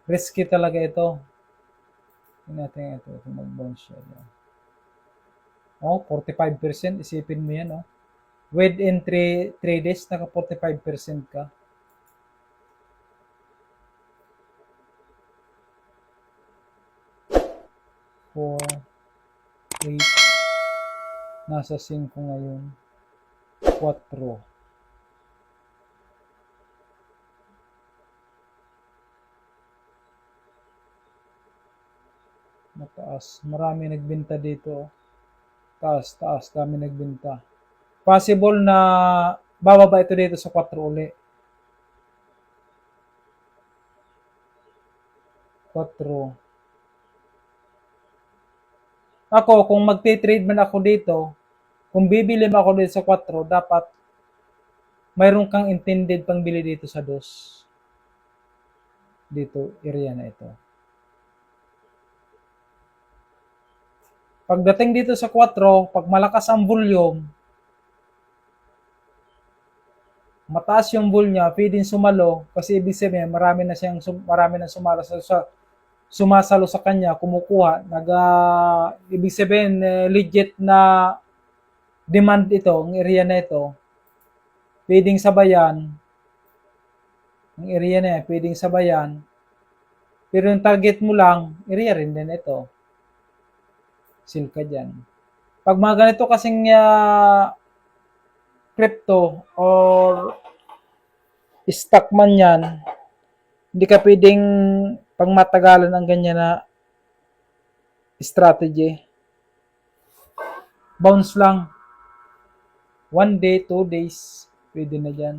Risky talaga ito. Tingnan natin ito. Kung mag-bounce siya. Oh, 45%. Isipin mo yan, oh. Within 3 days, naka 45% ka. Four, 8, nasa 5 ngayon. 4. Mataas. Marami nagbenta dito. Taas, taas. Dami nagbenta. Possible na bababa ito dito sa 4 uli. 4. Ako, kung magte-trade man ako dito, kung bibili man ako dito sa 4, dapat mayroon kang intended pang bili dito sa 2. Dito, area na ito. Pagdating dito sa 4, pag malakas ang volume, mataas yung bull niya, pwedeng sumalo kasi ibig sabihin marami na sumasalo sa kanya, kumukuha, ibig sabihin legit na demand ito, ang area na ito. Pwedeng sabayan. Ang area na yan, pwedeng sabayan. Pero yung target mo lang, area rin din ito. Seal ka dyan. Pag mga ganito kasing crypto or stock man yan, hindi ka pwedeng pangmatagalan ang ganyan na strategy. Bounce lang. 1 day, 2 days, pwede na dyan.